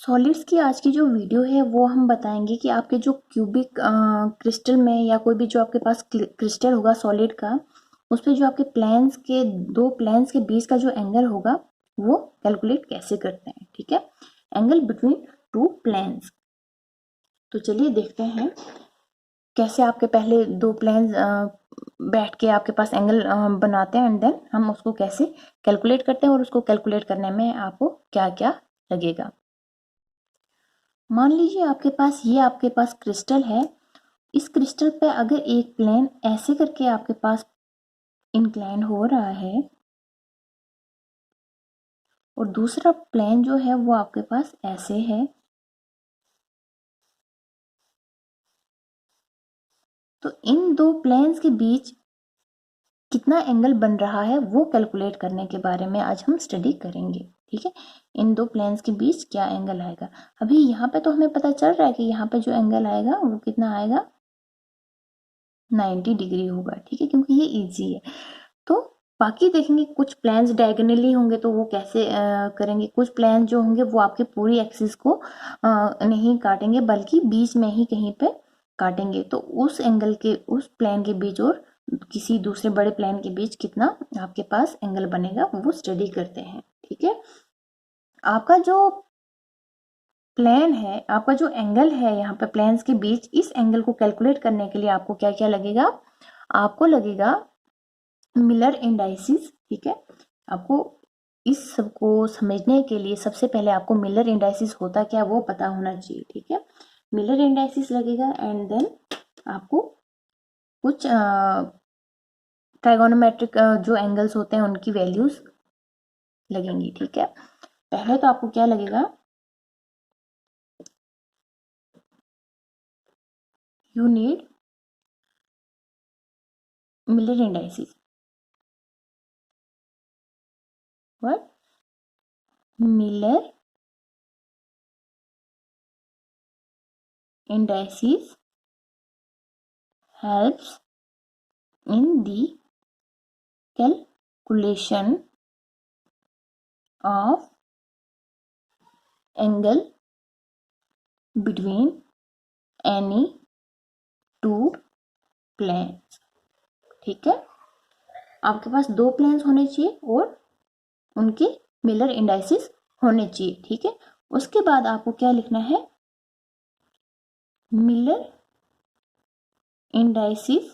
Solids की आज की जो वीडियो है वो हम बताएंगे कि आपके जो क्यूबिक क्रिस्टल में या कोई भी जो आपके पास क्रिस्टल होगा सॉलिड का, उस पर जो आपके प्लेन्स के दो प्लेन्स के बीच का जो एंगल होगा वो कैलकुलेट कैसे करते हैं। ठीक है, एंगल बिटवीन टू प्लेन्स। तो चलिए देखते हैं कैसे आपके पहले दो प्लेन्स बैठ के आपके पास एंगल बनाते हैं एंड देन हम उसको कैसे कैलकुलेट करते हैं और उसको कैलकुलेट करने में आपको क्या क्या लगेगा। मान लीजिए आपके पास क्रिस्टल है। इस क्रिस्टल पे अगर एक प्लेन ऐसे करके आपके पास इंक्लाइन हो रहा है और दूसरा प्लेन जो है वो आपके पास ऐसे है, तो इन दो प्लेन्स के बीच कितना एंगल बन रहा है वो कैलकुलेट करने के बारे में आज हम स्टडी करेंगे। ठीक है, इन दो प्लेन्स के बीच क्या एंगल आएगा। अभी यहाँ पे तो हमें पता चल रहा है कि यहाँ पे जो एंगल आएगा वो कितना आएगा, 90 डिग्री होगा। ठीक है, क्योंकि ये इजी है। तो बाकी देखेंगे कुछ प्लेन्स डायगोनली होंगे तो वो कैसे करेंगे। कुछ प्लेन जो होंगे वो आपके पूरी एक्सिस को नहीं काटेंगे बल्कि बीच में ही कहीं पे काटेंगे। तो उस एंगल के उस प्लेन के बीच और किसी दूसरे बड़े प्लेन के बीच कितना आपके पास एंगल बनेगा वो स्टडी करते हैं। ठीक है, आपका जो प्लेन है, आपका जो एंगल है यहाँ पे प्लेन्स के बीच, इस एंगल को कैलकुलेट करने के लिए आपको क्या क्या लगेगा। आपको लगेगा मिलर इंडाइसिस। ठीक है, आपको इस सब को समझने के लिए सबसे पहले आपको मिलर इंडाइसिस होता क्या वो पता होना चाहिए। ठीक है, मिलर इंडाइसिस लगेगा एंड देन आपको कुछ ट्राइगोनोमेट्रिक जो एंगल्स होते हैं उनकी वैल्यूज लगेंगी। ठीक है, पहले तो आपको क्या लगेगा, you need Miller indices. What? Miller indices helps in the calculation of angle between any two planes। ठीक है, आपके पास दो प्लेन्स होने चाहिए और उनके मिलर इंडाइसिस होने चाहिए। ठीक है, उसके बाद आपको क्या लिखना है, मिलर इंडाइसिस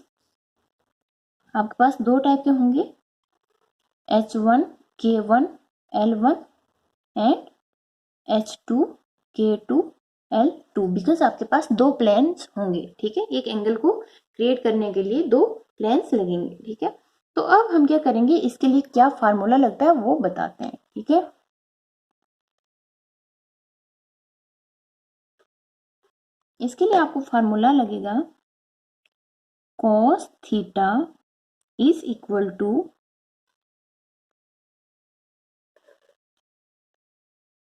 आपके पास दो टाइप के होंगे, H1 K1 L1 and H2 K2 L2, because आपके पास दो प्लेन्स होंगे। ठीक है, एक एंगल को क्रिएट करने के लिए दो प्लेन्स लगेंगे। ठीक है, तो अब हम क्या करेंगे, इसके लिए क्या फार्मूला लगता है वो बताते हैं। ठीक है, इसके लिए आपको फार्मूला लगेगा cos theta is equal to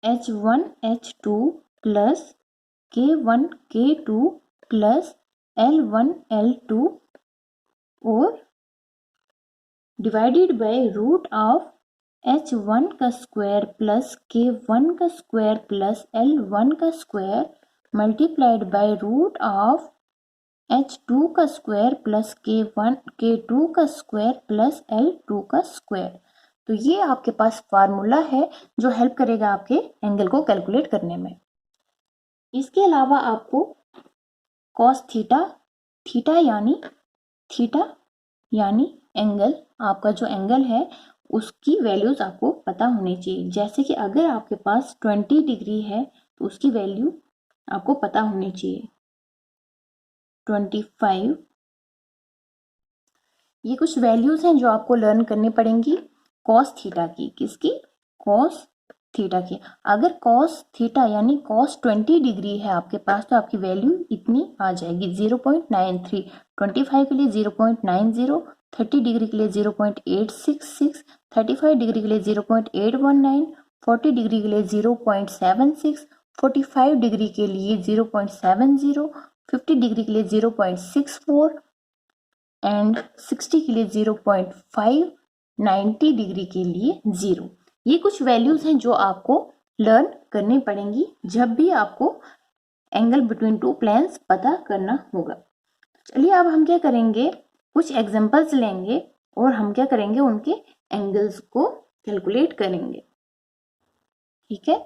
H1 H2 plus K1 K2 plus L1 L2 और divided by root of H1 का स्क्वायर प्लस K1 का स्क्वायर प्लस L1 का square multiplied by root of H2 का square plus K1 K2 का square plus L2 का square. तो ये आपके पास फार्मूला है जो हेल्प करेगा आपके एंगल को कैलकुलेट करने में। इसके अलावा आपको cos थीटा यानी एंगल, आपका जो एंगल है उसकी वैल्यूज आपको पता होनी चाहिए। जैसे कि अगर आपके पास 20 डिग्री है तो उसकी वैल्यू आपको पता होनी चाहिए 25। ये कुछ वैल्यूज हैं जो आपको लर्न करनी पड़ेंगी cos थीटा की। किसकी? cos थीटा की। अगर cos थीटा यानी cos 20 डिग्री है आपके पास तो आपकी वैल्यू इतनी आ जाएगी 0.93, 25 के लिए 0.90, 30 डिग्री के लिए 0.866, 35 डिग्री के लिए 0.819, 40 डिग्री के लिए 0.76, 45 डिग्री के लिए 0.70, 50 डिग्री के लिए 0.64 एंड 60 के लिए 0.5, 90 डिग्री के लिए 0। ये कुछ वैल्यूज हैं जो आपको लर्न करनी पड़ेंगी जब भी आपको एंगल बिटवीन टू प्लेन्स पता करना होगा। चलिए अब हम क्या करेंगे, कुछ एग्जांपल्स लेंगे और हम क्या करेंगे, उनके एंगल्स को कैलकुलेट करेंगे। ठीक है,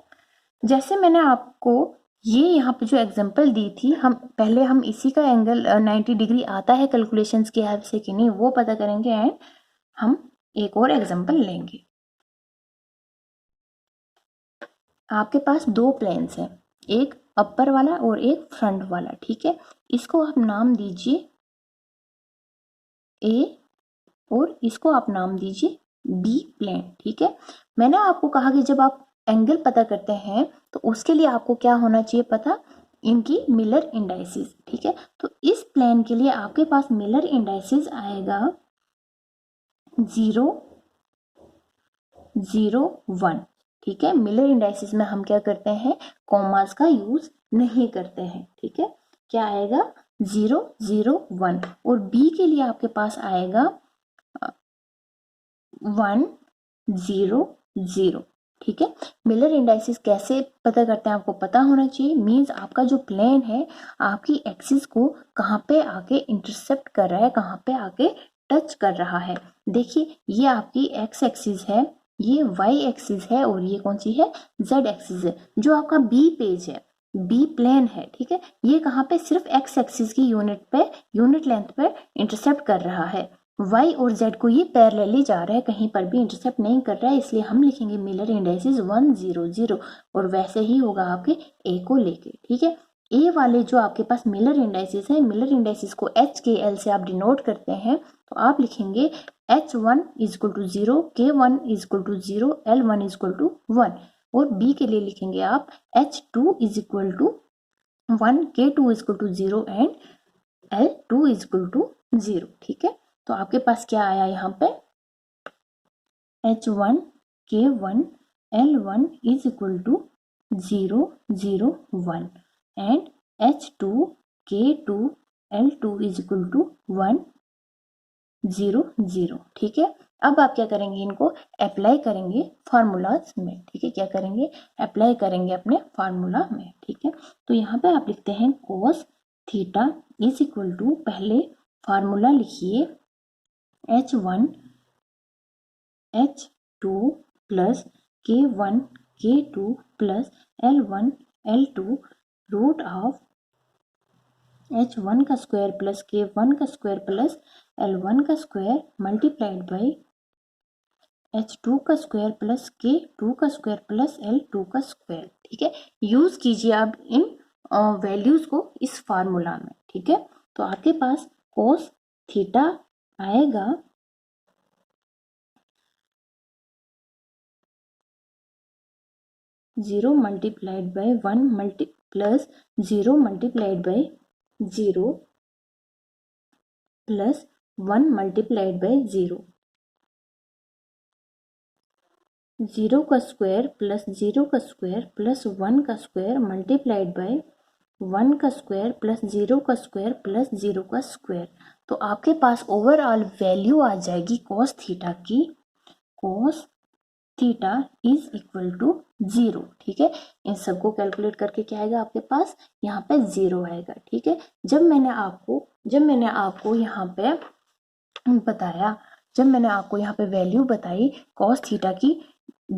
जैसे मैंने आपको ये यहाँ पे जो एग्जांपल दी थी, हम इसी का एंगल 90 डिग्री आता है कैलकुलेशंस के हेल्प से कि नहीं वो पता करेंगे एंड हम एक और एग्जांपल लेंगे। आपके पास दो प्लेन्स हैं, एक अपर वाला और एक फ्रंट वाला। ठीक है, इसको आप नाम दीजिए ए और इसको आप नाम दीजिए बी प्लेन। ठीक है, मैंने आपको कहा कि जब आप एंगल पता करते हैं तो उसके लिए आपको क्या होना चाहिए पता, इनकी मिलर इंडाइसिस। ठीक है, तो इस प्लेन के लिए आपके पास मिलर इंडाइसिस आएगा 0, 0, 1। ठीक है, मिलर इंडाइसिस में हम क्या करते हैं, कॉमास का यूज नहीं करते हैं। ठीक है, क्या आएगा 0, 0, 1 और बी के लिए आपके पास आएगा 1, 0, 0। ठीक है, मिलर इंडाइसिस कैसे पता करते हैं आपको पता होना चाहिए। मींस आपका जो प्लेन है आपकी एक्सिस को कहाँ पे आके इंटरसेप्ट कर रहा है, कहाँ पे आके टच कर रहा है। देखिए ये आपकी एक्स एक्सिस है, ये वाई एक्सिस है और ये कौन सी है, जेड एक्सिस है। जो आपका बी पेज है, बी प्लेन है, ठीक है, ये कहाँ पे सिर्फ एक्स एक्सिस की यूनिट लेंथ पे इंटरसेप्ट कर रहा है। y और z को ये पैरेलली जा रहा है, कहीं पर भी इंटरसेप्ट नहीं कर रहा है, इसलिए हम लिखेंगे मिलर इंडाइसिस 1, 0, 0 और वैसे ही होगा आपके a को लेके। ठीक है, a वाले जो आपके पास मिलर इंडाइसिस है, मिलर इंडाइसिस को h के l से आप डिनोट करते हैं, तो आप लिखेंगे h1 is equal to 0, k1 is equal to 0, l1 is equal to 1 और b के लिए लिखेंगे आप h2 is equal to 1, k2 is equal to 0 and l2 is equal to 0। ठीक है, तो आपके पास क्या आया यहाँ पे h1, k1, l1 is equal to 0, 0, 1 and h2, k2, l2 is equal to 1, 0, 0। ठीक है, अब आप क्या करेंगे, इनको अप्लाई करेंगे फार्मूलाज में। ठीक है, क्या करेंगे, अप्लाई करेंगे अपने फार्मूला में। ठीक है, तो यहाँ पे आप लिखते हैं cos theta is equal to, पहले फार्मूला लिखिए h1 h2 plus k1 k2 plus l1 l2 root of h1 का स्क्वायर प्लस k1 का स्क्वायर प्लस l1 का स्क्वायर मल्टीप्लाइड बाई h2 का स्क्वायर प्लस k2 का स्क्वायर प्लस l2 का square. ठीक है, यूज कीजिए आप इन वैल्यूज को इस फार्मूला में। ठीक है, तो आपके पास cos थीटा आएगा 0 multiplied by 1 plus 0 multiplied by 0 plus 1 multiplied by 0, 0 का स्क्वायर प्लस 0 का स्क्वायर प्लस 1 का स्क्वायर मल्टीप्लाइड बाय 1 का स्क्वायर प्लस 0 का स्क्वायर प्लस 0 का स्क्वायर। तो आपके पास ओवरऑल वैल्यू आ जाएगी कॉस थीटा की, cos theta is equal to 0। ठीक है, इन सबको कैलकुलेट करके क्या आएगा आपके पास, यहाँ पे 0 आएगा। ठीक है, जब मैंने आपको यहाँ पे बताया, जब मैंने आपको यहाँ पे वैल्यू बताई कॉस थीटा की,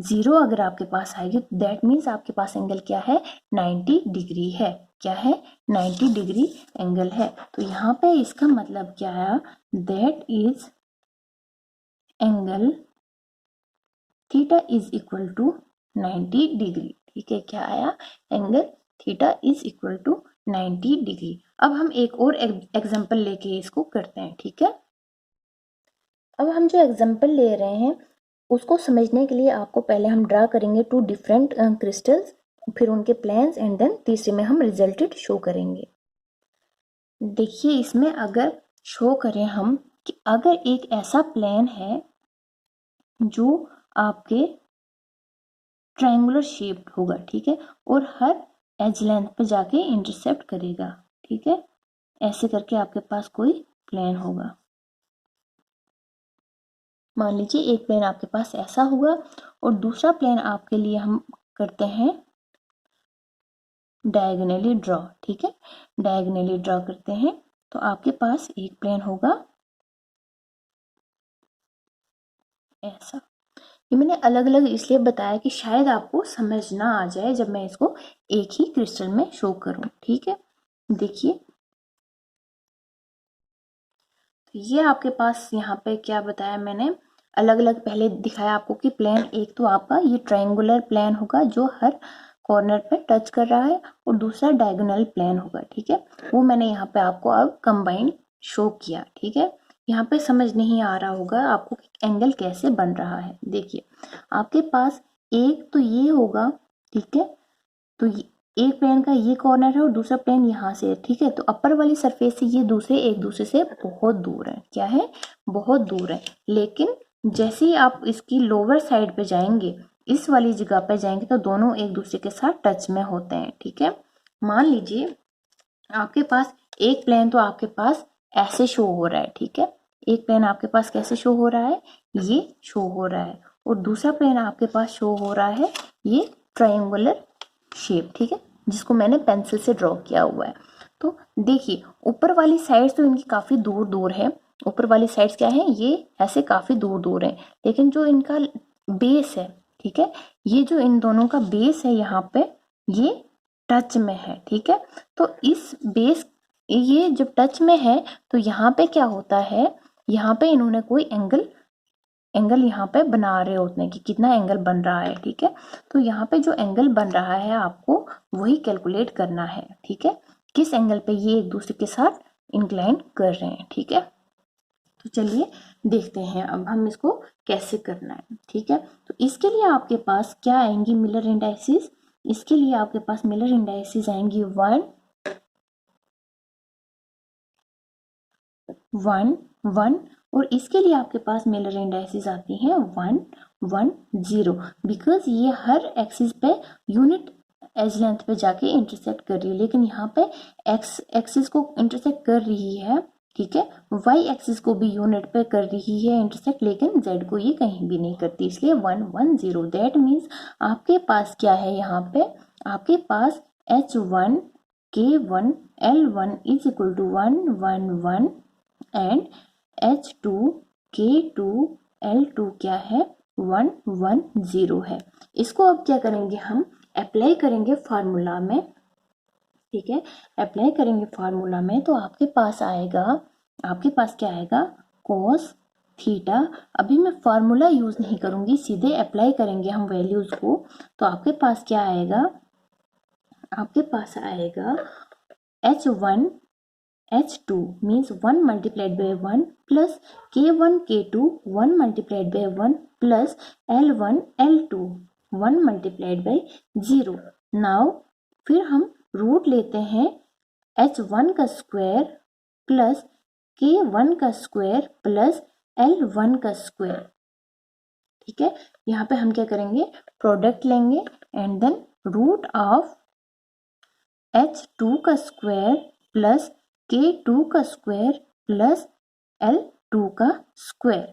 0 अगर आपके पास आएगी दैट मीन्स आपके पास एंगल क्या है, 90 डिग्री है। क्या है, 90 डिग्री एंगल है। तो यहाँ पे इसका मतलब क्या आया, that is angle theta is equal to 90 degree. ठीक है, क्या आया, angle theta is equal to 90 degree. अब हम एक और एग्जांपल लेके इसको करते हैं। ठीक है, अब हम जो एग्जांपल ले रहे हैं उसको समझने के लिए आपको पहले हम ड्रा करेंगे 2 डिफरेंट क्रिस्टल्स, फिर उनके प्लेन्स एंड देन तीसरे में हम रिजल्टेड शो करेंगे। देखिए इसमें अगर शो करें हम कि अगर एक ऐसा प्लेन है जो आपके ट्रायंगुलर शेप्ड होगा, ठीक है, और हर एज लेंथ पे जाके इंटरसेप्ट करेगा। ठीक है, ऐसे करके आपके पास कोई प्लेन होगा। मान लीजिए एक प्लेन आपके पास ऐसा होगा और दूसरा प्लेन आपके लिए हम करते हैं डायगोनली ड्रॉ। ठीक है, डायगोनली ड्रॉ करते हैं तो आपके पास एक प्लेन होगा ऐसा। ये मैंने अलग अलग इसलिए बताया कि शायद आपको समझ ना आ जाए जब मैं इसको एक ही क्रिस्टल में शो करूं। ठीक है, देखिए तो ये आपके पास यहाँ पे क्या बताया मैंने, अलग अलग पहले दिखाया आपको कि प्लेन एक तो आपका ये ट्रायंगुलर प्लेन होगा जो हर कॉर्नर पे टच कर रहा है, और दूसरा डायगोनल प्लेन होगा। ठीक है, वो मैंने यहाँ पे आपको अब कंबाइन शो किया। ठीक है, यहाँ पे समझ नहीं आ रहा होगा आपको एंगल कैसे बन रहा है। देखिए आपके पास एक तो ये होगा, ठीक है, तो एक प्लेन का ये कॉर्नर है और दूसरा प्लेन यहाँ से है। ठीक है, तो अपर वाली सरफेस से ये दूसरे एक दूसरे से बहुत दूर है। क्या है, बहुत दूर है। लेकिन जैसे ही आप इसकी लोअर साइड पे जाएंगे, इस वाली जगह पे जाएंगे, तो दोनों एक दूसरे के साथ टच में होते हैं। ठीक है, मान लीजिए आपके पास एक प्लेन तो आपके पास ऐसे शो हो रहा है। ठीक है, एक प्लेन आपके पास कैसे शो हो रहा है, ये शो हो रहा है, और दूसरा प्लेन आपके पास शो हो रहा है ये ट्रायंगुलर शेप। ठीक है, जिसको मैंने पेंसिल से ड्रॉ किया हुआ है। तो देखिए ऊपर वाली साइड्स तो इनकी काफी दूर दूर है। ऊपर वाली साइड्स क्या है, ये ऐसे काफी दूर दूर है, लेकिन जो इनका बेस है, ठीक है, ये जो इन दोनों का बेस है यहाँ पे, ये टच में है। ठीक है, तो इस बेस, ये जब टच में है तो यहाँ पे क्या होता है, यहाँ पे इन्होंने कोई एंगल यहाँ पे बना रहे होते हैं कि कितना एंगल बन रहा है। ठीक है, तो यहाँ पे जो एंगल बन रहा है आपको वही कैलकुलेट करना है। ठीक है, किस एंगल पे ये एक दूसरे के साथ इंक्लाइन कर रहे हैं। ठीक है, तो चलिए देखते हैं अब हम इसको कैसे करना है। ठीक है, तो इसके लिए आपके पास क्या आएंगी मिलर इंडाइसिस, इसके लिए आपके पास मिलर इंडाइसिस आएंगी 1 1 1, और इसके लिए आपके पास मिलर इंडाइसिस आती हैं 1 1 0, बिकॉज ये हर एक्सिस पे यूनिट एज लेंथ पे जाके इंटरसेक्ट कर रही है, लेकिन यहाँ पे एक्स एक्सिस को इंटरसेक्ट कर रही है। ठीक है, वाई एक्सिस को भी यूनिट पे कर रही है इंटरसेक्ट, लेकिन जेड को ये कहीं भी नहीं करती, इसलिए 1 1 0। दैट मीन्स आपके पास क्या है, यहाँ पे आपके पास H1 K1 L1 is equal to 1 1 1 and H2 K2 L2 क्या है, 1 1 0 है। इसको अब क्या करेंगे, हम अप्लाई करेंगे फार्मूला में। ठीक है, अप्लाई करेंगे फार्मूला में तो आपके पास आएगा, आपके पास क्या आएगा, cos थीटा। अभी मैं फार्मूला यूज नहीं करूंगी, सीधे अप्लाई करेंगे हम वैल्यूज को। तो आपके पास क्या आएगा, आपके पास आएगा H1 H2 means 1 multiplied by 1 plus K1 K2 1 multiplied by 1 plus L1 L2 1 multiplied by 0। Now फिर हम रूट लेते हैं H1 का स्क्वायर प्लस K1 का स्क्वायर प्लस L1 का स्क्वायर। ठीक है, यहाँ पे हम क्या करेंगे, प्रोडक्ट लेंगे and then root of H2 का स्क्वायर प्लस K2 का स्क्वायर प्लस L2 का स्क्वायर।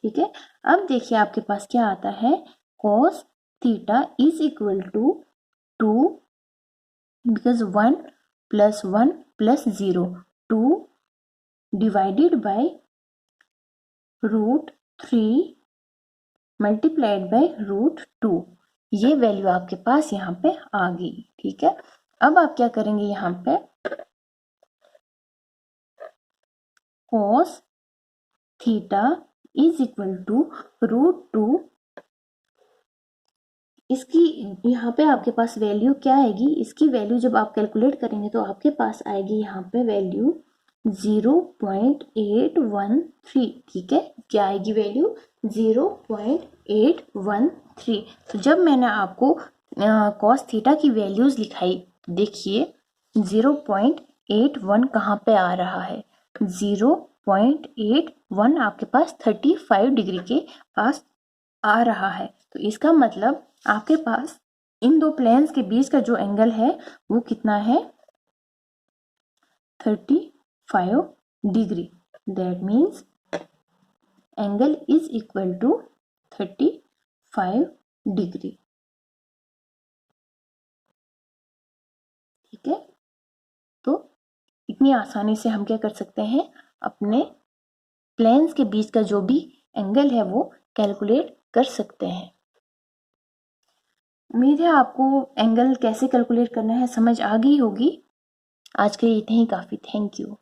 ठीक है, अब देखिए आपके पास क्या आता है, cos theta is equal to 2, because 1 plus 1 plus 0 2 divided by root 3 multiplied by root 2। ये वैल्यू आपके पास यहाँ पे आ गई। ठीक है, अब आप क्या करेंगे, यहाँ पे cos theta is equal to root 2, इसकी यहाँ पे आपके पास वैल्यू क्या आएगी, इसकी वैल्यू जब आप कैलकुलेट करेंगे तो आपके पास आएगी यहाँ पे वैल्यू 0.813। ठीक है, क्या आएगी वैल्यू, 0.813। तो जब मैंने आपको cos थीटा की वैल्यूज लिखाई, देखिए 0.81 कहाँ पे आ रहा है, 0.81 आपके पास 35 डिग्री के पास आ रहा है। तो इसका मतलब आपके पास इन दो प्लेन्स के बीच का जो एंगल है वो कितना है, 35 degree. That means angle is equal to 35 degree. ठीक है, तो इतनी आसानी से हम क्या कर सकते हैं, अपने प्लेन्स के बीच का जो भी एंगल है वो कैलकुलेट कर सकते हैं। उम्मीद है आपको एंगल कैसे कैलकुलेट करना है समझ आ गई होगी। आज के लिए इतना ही काफ़ी। Thank you.